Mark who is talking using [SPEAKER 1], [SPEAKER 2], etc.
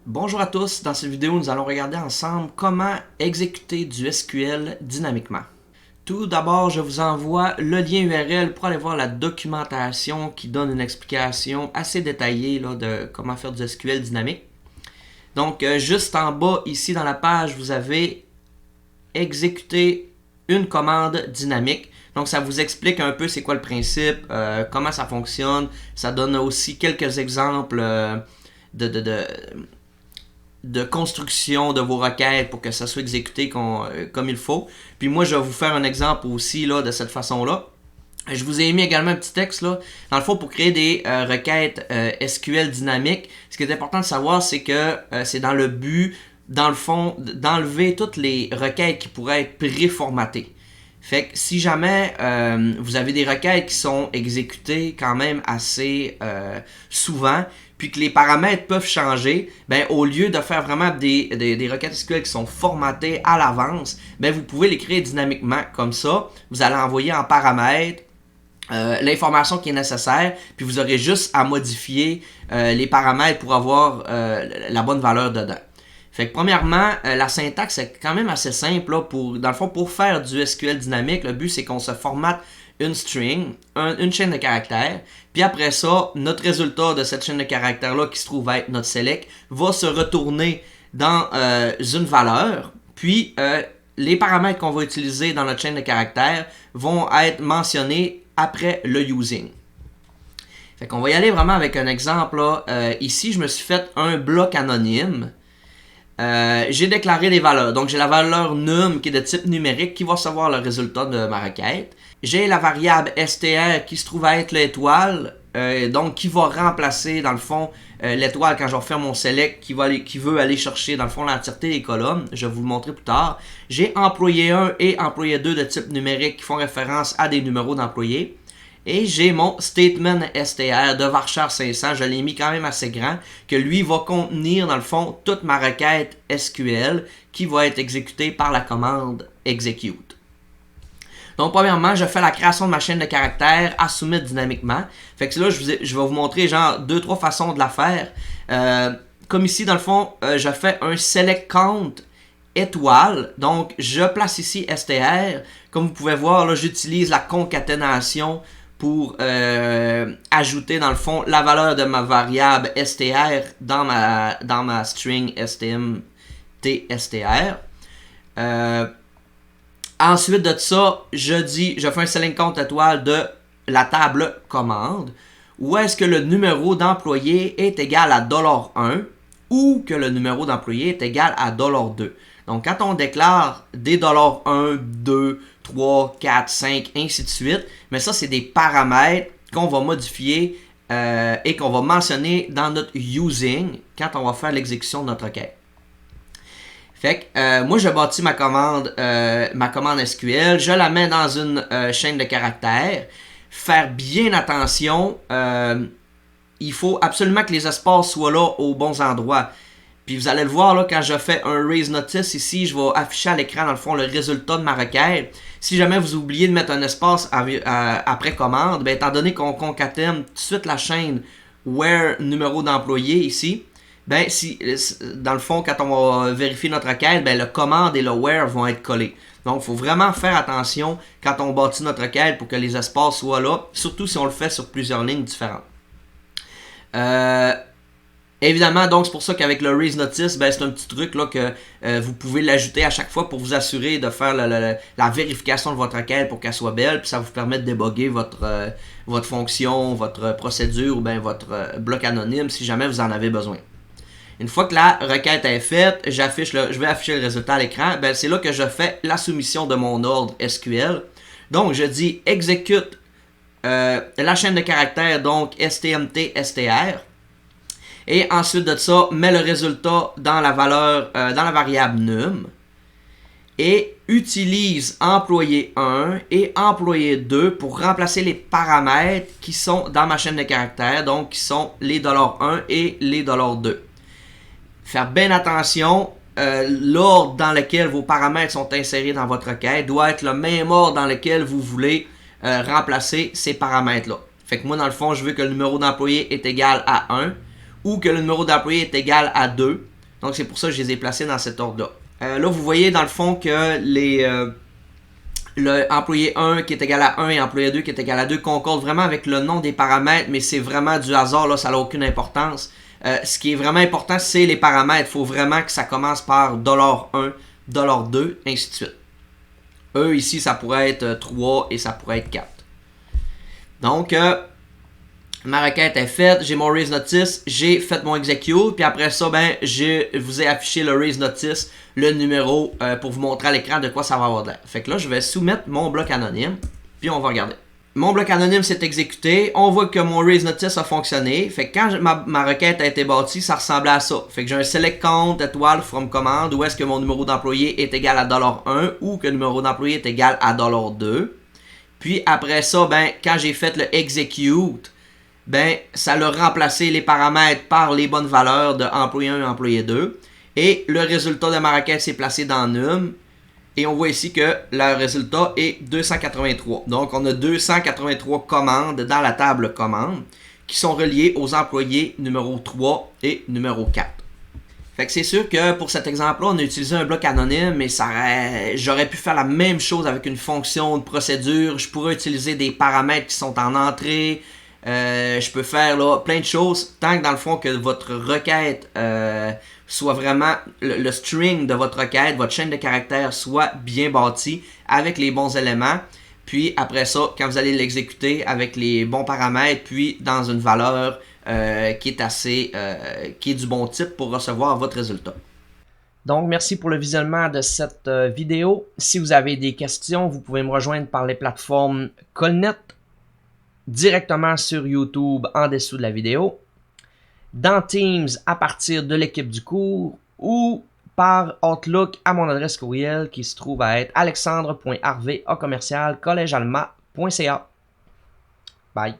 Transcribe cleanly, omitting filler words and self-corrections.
[SPEAKER 1] Bonjour à tous, dans cette vidéo nous allons regarder ensemble comment exécuter du SQL dynamiquement. Tout d'abord, je vous envoie le lien URL pour aller voir la documentation qui donne une explication assez détaillée là, de comment faire du SQL dynamique. Donc, juste en bas ici dans la page, vous avez exécuter une commande dynamique. Donc, ça vous explique un peu c'est quoi le principe, comment ça fonctionne. Ça donne aussi quelques exemples de construction de vos requêtes pour que ça soit exécuté comme il faut. Puis moi, je vais vous faire un exemple aussi là, de cette façon-là. Je vous ai mis également un petit texte là. Dans le fond, pour créer des requêtes SQL dynamiques, ce qui est important de savoir, c'est que c'est dans le but, dans le fond, d'enlever toutes les requêtes qui pourraient être préformatées. Fait que si jamais vous avez des requêtes qui sont exécutées quand même assez souvent, puis que les paramètres peuvent changer, ben au lieu de faire vraiment des requêtes SQL qui sont formatées à l'avance, ben vous pouvez les créer dynamiquement comme ça. Vous allez envoyer en paramètres l'information qui est nécessaire, puis vous aurez juste à modifier les paramètres pour avoir la bonne valeur dedans. Fait que premièrement, la syntaxe est quand même assez simple là, dans le fond, pour faire du SQL dynamique, le but c'est qu'on se formate une string, une chaîne de caractères, puis après ça, notre résultat de cette chaîne de caractères-là, qui se trouve être notre select, va se retourner dans une valeur, puis les paramètres qu'on va utiliser dans notre chaîne de caractères vont être mentionnés après le using. Fait qu'on va y aller vraiment avec un exemple là. Ici, je me suis fait un bloc anonyme. J'ai déclaré les valeurs. Donc, j'ai la valeur num qui est de type numérique qui va recevoir le résultat de ma requête. J'ai la variable str qui se trouve à être l'étoile, donc qui va remplacer dans le fond l'étoile quand je vais faire mon select qui veut aller chercher dans le fond l'entièreté des colonnes. Je vais vous le montrer plus tard. J'ai employé 1 et employé 2 de type numérique qui font référence à des numéros d'employés. Et j'ai mon statement str de varchar 500, je l'ai mis quand même assez grand, que lui va contenir dans le fond toute ma requête SQL qui va être exécutée par la commande execute. Donc premièrement, je fais la création de ma chaîne de caractères à soumettre dynamiquement. Fait que là, je vais vous montrer genre 2-3 façons de la faire. Comme ici, dans le fond, je fais un select count étoile. Donc, je place ici str. Comme vous pouvez voir, là, j'utilise la concaténation pour ajouter dans le fond la valeur de ma variable str dans ma string stmtstr. Ensuite de ça, je fais un select count étoile de la table commande où est-ce que le numéro d'employé est égal à $1 ou que le numéro d'employé est égal à $2. Donc, quand on déclare des $1, 2, 3, 4, 5, ainsi de suite, mais ça, c'est des paramètres qu'on va modifier et qu'on va mentionner dans notre using quand on va faire l'exécution de notre requête. Fait que moi, je bâtis ma commande SQL, je la mets dans une chaîne de caractères. Faire bien attention, il faut absolument que les espaces soient là aux bons endroits. Puis vous allez le voir là, quand je fais un raise notice ici, je vais afficher à l'écran dans le fond le résultat de ma requête. Si jamais vous oubliez de mettre un espace après commande, ben, étant donné qu'on concatène tout de suite la chaîne where numéro d'employé ici, ben si dans le fond, quand on va vérifier notre requête, ben le commande et le where vont être collés. Donc, il faut vraiment faire attention quand on bâtit notre requête pour que les espaces soient là, surtout si on le fait sur plusieurs lignes différentes. Évidemment, donc c'est pour ça qu'avec le raise notice, ben, c'est un petit truc là, que vous pouvez l'ajouter à chaque fois pour vous assurer de faire la vérification de votre requête pour qu'elle soit belle, puis ça vous permet de déboguer votre fonction, votre procédure ou bien votre bloc anonyme si jamais vous en avez besoin. Une fois que la requête est faite, je vais afficher le résultat à l'écran. Ben, c'est là que je fais la soumission de mon ordre SQL. Donc, je dis exécute la chaîne de caractères, donc stmtstr. Et ensuite de ça, mets le résultat dans la variable num. Et utilise employé 1 et employé 2 pour remplacer les paramètres qui sont dans ma chaîne de caractères, donc qui sont les $1 et les $2. Faire bien attention, l'ordre dans lequel vos paramètres sont insérés dans votre requête doit être le même ordre dans lequel vous voulez remplacer ces paramètres-là. Fait que moi, dans le fond, je veux que le numéro d'employé est égal à 1 ou que le numéro d'employé est égal à 2. Donc c'est pour ça que je les ai placés dans cet ordre-là. Là, vous voyez dans le fond que le employé 1 qui est égal à 1 et employé 2 qui est égal à 2 concorde vraiment avec le nom des paramètres, mais c'est vraiment du hasard, là, ça n'a aucune importance. Ce qui est vraiment important, c'est les paramètres. Il faut vraiment que ça commence par $1, $2, ainsi de suite. Eux, ici, ça pourrait être 3 et ça pourrait être 4. Donc, ma requête est faite, j'ai mon raise notice, j'ai fait mon execute, puis après ça, je vous ai affiché le raise notice, le numéro, pour vous montrer à l'écran de quoi ça va avoir l'air. Fait que là, je vais soumettre mon bloc anonyme, puis on va regarder. Mon bloc anonyme s'est exécuté, on voit que mon raise notice a fonctionné. Fait que quand ma requête a été bâtie, ça ressemblait à ça. Fait que j'ai un select count étoile from command où est-ce que mon numéro d'employé est égal à $1 ou que le numéro d'employé est égal à $2. Puis après ça, quand j'ai fait le execute, ça l'a remplacé les paramètres par les bonnes valeurs de employé 1 et employé 2. Et le résultat de ma requête s'est placé dans num. Et on voit ici que le résultat est 283. Donc, on a 283 commandes dans la table commandes qui sont reliées aux employés numéro 3 et numéro 4. Fait que c'est sûr que pour cet exemple-là, on a utilisé un bloc anonyme, mais j'aurais pu faire la même chose avec une fonction de procédure. Je pourrais utiliser des paramètres qui sont en entrée. Je peux faire là, plein de choses tant que dans le fond que votre requête soit vraiment le string de votre requête, votre chaîne de caractères soit bien bâtie avec les bons éléments. Puis après ça, quand vous allez l'exécuter avec les bons paramètres, puis dans une valeur qui est du bon type pour recevoir votre résultat. Donc, merci pour le visionnement de cette vidéo. Si vous avez des questions, vous pouvez me rejoindre par les plateformes Colnet, directement sur YouTube en dessous de la vidéo, dans Teams à partir de l'équipe du cours ou par Outlook à mon adresse courriel qui se trouve à être alexandre.harvey@collegealma.ca. Bye.